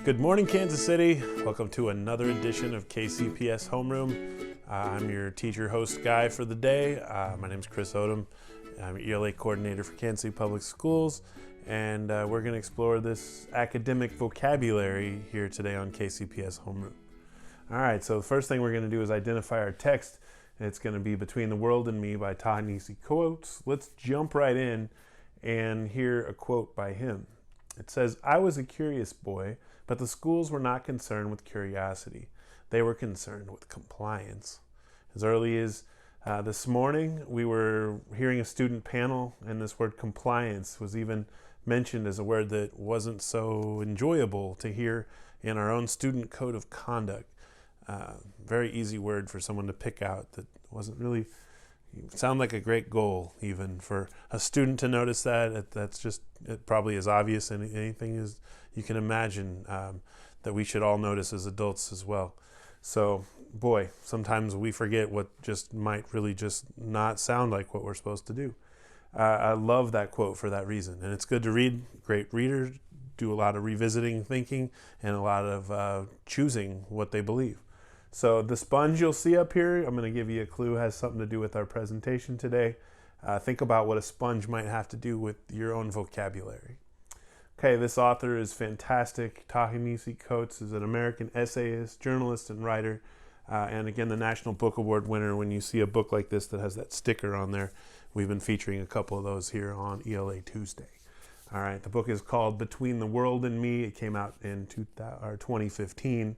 Good morning, Kansas City. Welcome to another edition of KCPS Homeroom. I'm your teacher host guy for the day. My name is Chris Odom. I'm ELA coordinator for Kansas City Public Schools, and we're going to explore this academic vocabulary here today on KCPS Homeroom. All right, so the first thing we're going to do is identify our text. It's going to be Between the World and Me by Ta-Nehisi quotes. Let's jump right in and hear a quote by him. It says, "I was a curious boy, but the schools were not concerned with curiosity. They were concerned with compliance." As early as this morning, we were hearing a student panel, and this word compliance was even mentioned as a word that wasn't so enjoyable to hear in our own student code of conduct. Very easy word for someone to pick out that wasn't really sound like a great goal, even for a student to notice that. That's just, it probably is obvious, and anything is you can imagine that we should all notice as adults as well. So, boy, sometimes we forget what just might really just not sound like what we're supposed to do. I love that quote for that reason, and it's good to read. Great readers do a lot of revisiting thinking and a lot of choosing what they believe. So the sponge you'll see up here, I'm going to give you a clue, has something to do with our presentation today. Think about what a sponge might have to do with your own vocabulary. Okay, this author is fantastic. Ta-Nehisi Coates is an American essayist, journalist, and writer. And again, the National Book Award winner. When you see a book like this that has that sticker on there, we've been featuring a couple of those here on ELA Tuesday. All right, the book is called Between the World and Me. It came out in 2015.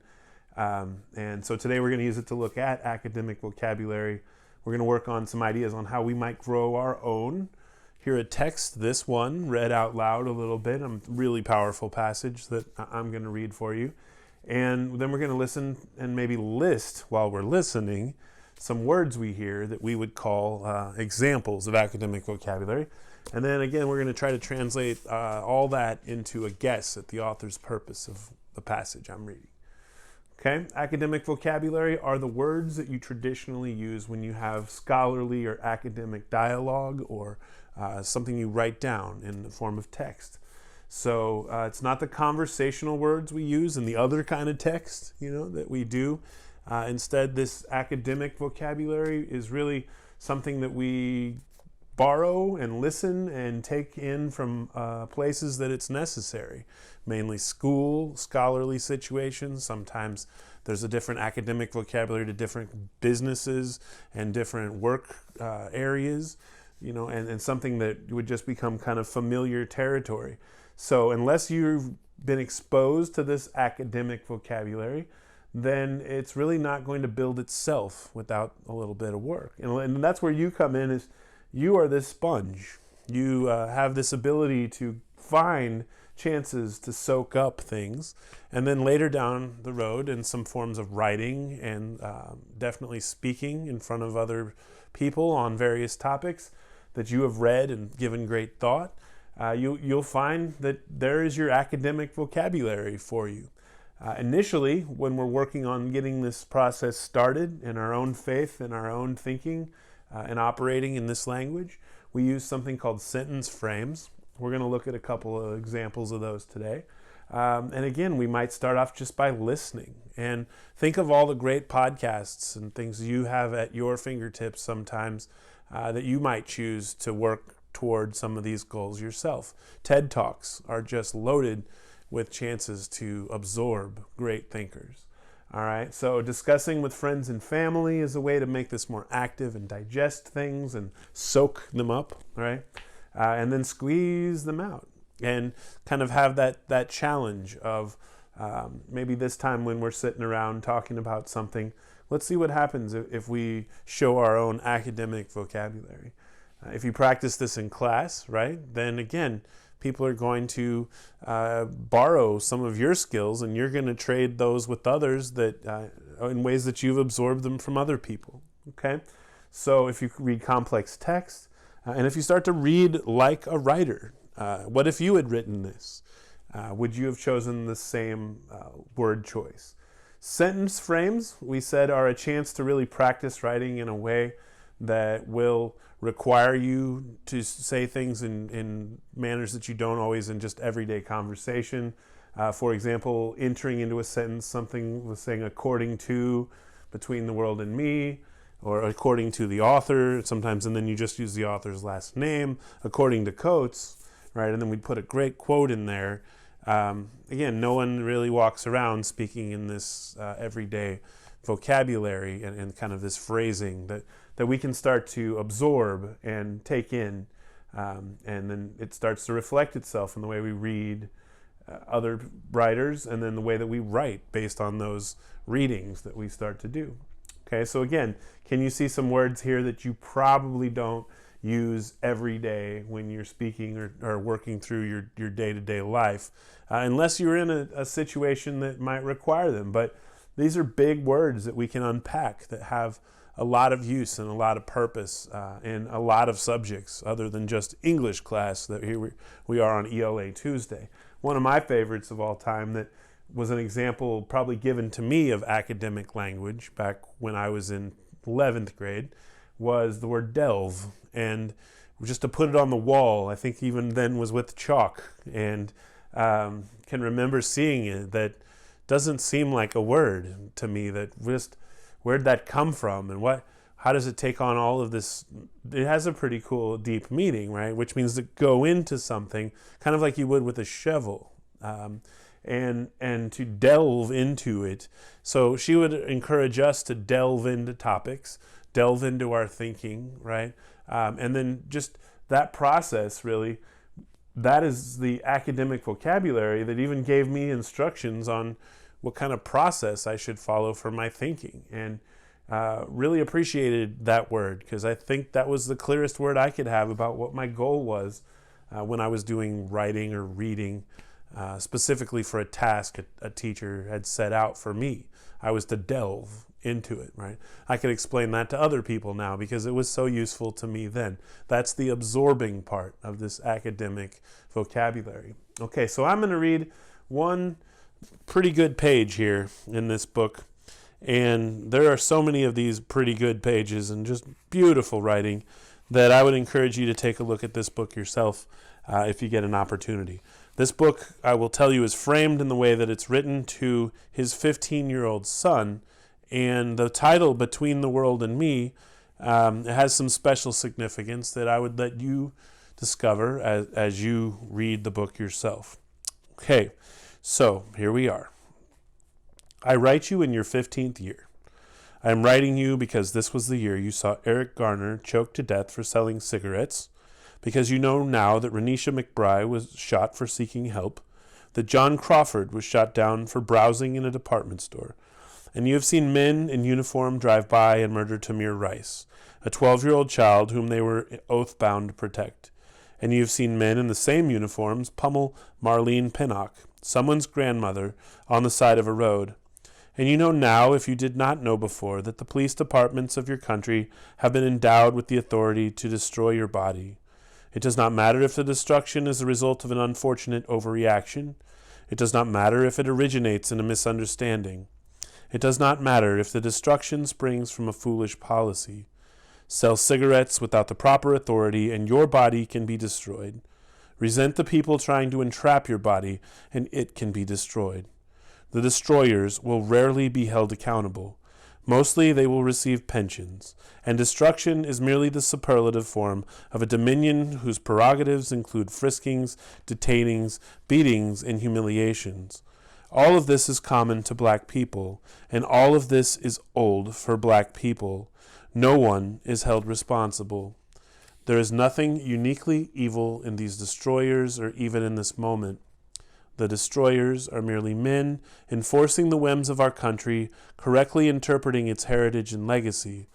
And so today we're going to use it to look at academic vocabulary. We're going to work on some ideas on how we might grow our own. Hear a text, this one, read out loud a little bit, a really powerful passage that I'm going to read for you. And then we're going to listen and maybe list, while we're listening, some words we hear that we would call examples of academic vocabulary. And then again, we're going to try to translate all that into a guess at the author's purpose of the passage I'm reading. Okay, academic vocabulary are the words that you traditionally use when you have scholarly or academic dialogue or something you write down in the form of text. So it's not the conversational words we use in the other kind of text, that we do. Instead, this academic vocabulary is really something that we borrow and listen and take in from places that it's necessary, mainly school, scholarly situations. Sometimes there's a different academic vocabulary to different businesses and different work areas, and something that would just become kind of familiar territory. So unless you've been exposed to this academic vocabulary, then it's really not going to build itself without a little bit of work. And that's where you come in, is you are this sponge. You have this ability to find chances to soak up things, and then later down the road in some forms of writing and definitely speaking in front of other people on various topics that you have read and given great thought, you'll find that there is your academic vocabulary for you. Initially, when we're working on getting this process started in our own faith and our own thinking, and operating in this language, we use something called sentence frames. We're going to look at a couple of examples of those today. And again, we might start off just by listening. And think of all the great podcasts and things you have at your fingertips sometimes that you might choose to work toward some of these goals yourself. TED Talks are just loaded with chances to absorb great thinkers. All right, so discussing with friends and family is a way to make this more active and digest things and soak them up, right? And then squeeze them out and kind of have that challenge of maybe this time when we're sitting around talking about something, let's see what happens if we show our own academic vocabulary. If you practice this in class, right, then again, people are going to borrow some of your skills, and you're going to trade those with others that in ways that you've absorbed them from other people. Okay, so if you read complex text, and if you start to read like a writer, what if you had written this? Would you have chosen the same word choice? Sentence frames, we said, are a chance to really practice writing in a way that will require you to say things in manners that you don't always in just everyday conversation. For example, entering into a sentence, something was saying according to, between the world and me, or according to the author sometimes, and then you just use the author's last name, according to Coates, right? And then we'd put a great quote in there. Again, no one really walks around speaking in this everyday vocabulary and kind of this phrasing that we can start to absorb and take in, and then it starts to reflect itself in the way we read other writers, and then the way that we write based on those readings that we start to do. Okay, so again, can you see some words here that you probably don't use every day when you're speaking or working through your day-to-day life, unless you're in a situation that might require them. But these are big words that we can unpack that have a lot of use and a lot of purpose in a lot of subjects other than just English class that here we are on ELA Tuesday. One of my favorites of all time that was an example probably given to me of academic language back when I was in 11th grade was the word delve. And just to put it on the wall, I think even then was with chalk, and can remember seeing it. That doesn't seem like a word to me. That just, where'd that come from, and how does it take on all of this? It has a pretty cool deep meaning, right? Which means to go into something, kind of like you would with a shovel, and to delve into it. So she would encourage us to delve into topics, delve into our thinking, right? And then just that process, really, that is the academic vocabulary that even gave me instructions on what kind of process I should follow for my thinking. And really appreciated that word, because I think that was the clearest word I could have about what my goal was when I was doing writing or reading, specifically for a task a teacher had set out for me. I was to delve into it, right? I could explain that to other people now because it was so useful to me then. That's the absorbing part of this academic vocabulary. Okay, so I'm going to read one pretty good page here in this book, and there are so many of these pretty good pages and just beautiful writing that I would encourage you to take a look at this book yourself if you get an opportunity. This book, I will tell you, is framed in the way that it's written to his 15-year-old son. And the title, Between the World and Me, it has some special significance that I would let you discover as you read the book yourself. Okay, so here we are. I write you in your 15th year. I am writing you because this was the year you saw Eric Garner choked to death for selling cigarettes, because you know now that Renisha McBride was shot for seeking help, that John Crawford was shot down for browsing in a department store, and you have seen men in uniform drive by and murder Tamir Rice, a 12-year-old child whom they were oath-bound to protect. And you have seen men in the same uniforms pummel Marlene Pinnock, someone's grandmother, on the side of a road. And you know now, if you did not know before, that the police departments of your country have been endowed with the authority to destroy your body. It does not matter if the destruction is the result of an unfortunate overreaction. It does not matter if it originates in a misunderstanding. It does not matter if the destruction springs from a foolish policy. Sell cigarettes without the proper authority, and your body can be destroyed. Resent the people trying to entrap your body, and it can be destroyed. The destroyers will rarely be held accountable. Mostly they will receive pensions, and destruction is merely the superlative form of a dominion whose prerogatives include friskings, detainings, beatings, and humiliations. All of this is common to black people, and all of this is old for black people. No one is held responsible. There is nothing uniquely evil in these destroyers or even in this moment. The destroyers are merely men enforcing the whims of our country, correctly interpreting its heritage and legacy.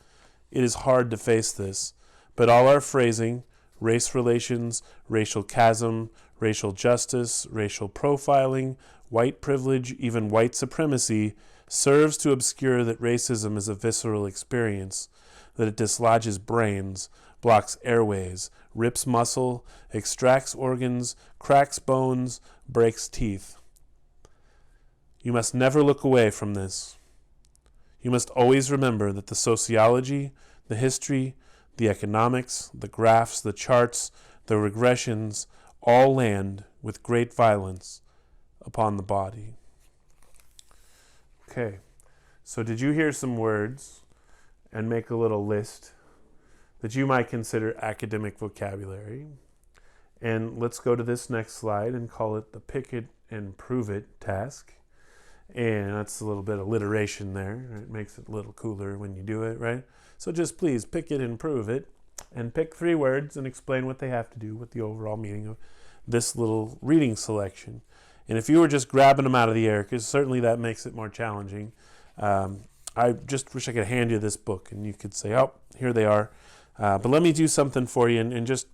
It is hard to face this, but all our phrasing, race relations, racial chasm, racial justice, racial profiling, white privilege, even white supremacy, serves to obscure that racism is a visceral experience, that it dislodges brains, blocks airways, rips muscle, extracts organs, cracks bones, breaks teeth. You must never look away from this. You must always remember that the sociology, the history, the economics, the graphs, the charts, the regressions, all land with great violence upon the body. Okay, so did you hear some words and make a little list that you might consider academic vocabulary? And let's go to this next slide and call it the pick it and prove it task. And that's a little bit of alliteration there. It makes it a little cooler when you do it, right? So just please pick it and prove it, and pick 3 words and explain what they have to do with the overall meaning of this little reading selection. And if you were just grabbing them out of the air, because certainly that makes it more challenging, I just wish I could hand you this book and you could say, oh, here they are. But let me do something for you and just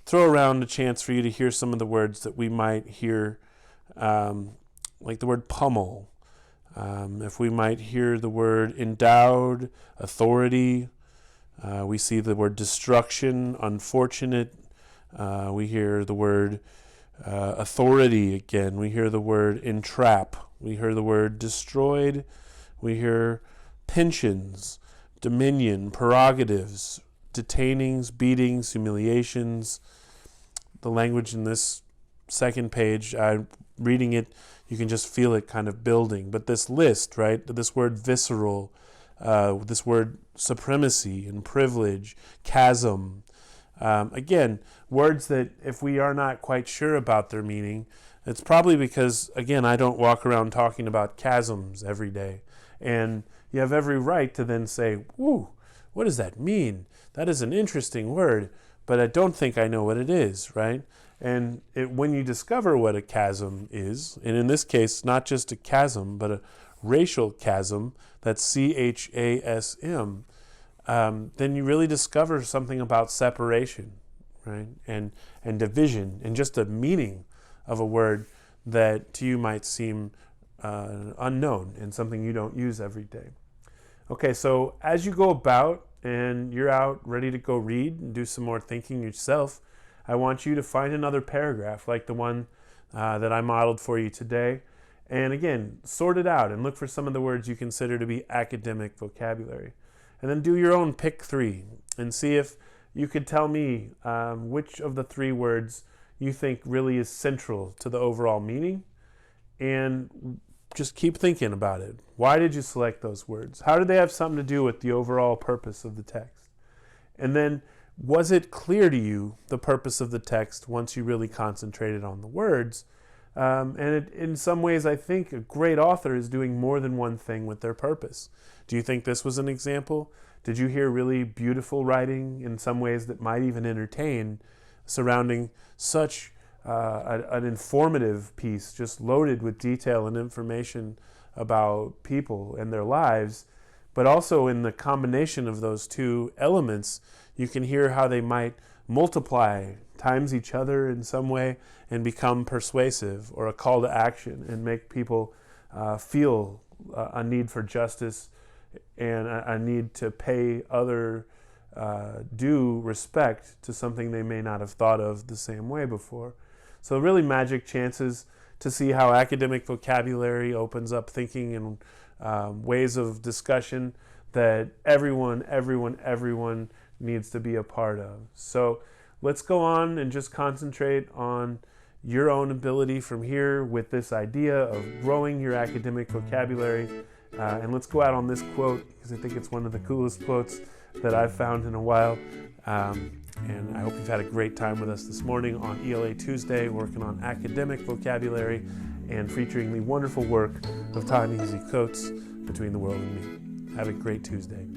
throw around a chance for you to hear some of the words that we might hear, like the word pummel. If we might hear the word endowed, authority, we see the word destruction, unfortunate. We hear the word authority again. We hear the word entrap. We hear the word destroyed. We hear pensions, dominion, prerogatives, detainings, beatings, humiliations. The language in this second page, reading it, you can just feel it kind of building. But this list, right, this word visceral, this word supremacy and privilege, chasm, again, words that if we are not quite sure about their meaning, it's probably because, again, I don't walk around talking about chasms every day. And you have every right to then say, whoo, what does that mean? That is an interesting word, but I don't think I know what it is, right? And when you discover what a chasm is, and in this case, not just a chasm, but a racial chasm, that's C-H-A-S-M, then you really discover something about separation, right? And division, and just the meaning of a word that to you might seem unknown and something you don't use every day. Okay, so as you go about and you're out ready to go read and do some more thinking yourself, I want you to find another paragraph like the one that I modeled for you today. And again, sort it out and look for some of the words you consider to be academic vocabulary. And then do your own pick 3 and see if you could tell me which of the 3 words you think really is central to the overall meaning. And just keep thinking about it. Why did you select those words? How did they have something to do with the overall purpose of the text? And then, was it clear to you the purpose of the text once you really concentrated on the words? In some ways, I think a great author is doing more than one thing with their purpose. Do you think this was an example? Did you hear really beautiful writing in some ways that might even entertain surrounding such an informative piece, just loaded with detail and information about people and their lives, but also in the combination of those 2 elements, you can hear how they might multiply, times each other in some way, and become persuasive or a call to action and make people feel a need for justice and a need to pay other due respect to something they may not have thought of the same way before. So really magic chances to see how academic vocabulary opens up thinking and ways of discussion that everyone needs to be a part of. So let's go on and just concentrate on your own ability from here with this idea of growing your academic vocabulary. And let's go out on this quote, because I think it's one of the coolest quotes that I've found in a while. And I hope you've had a great time with us this morning on ELA Tuesday, working on academic vocabulary and featuring the wonderful work of Ta-Nehisi Coates, Between the World and Me. Have a great Tuesday.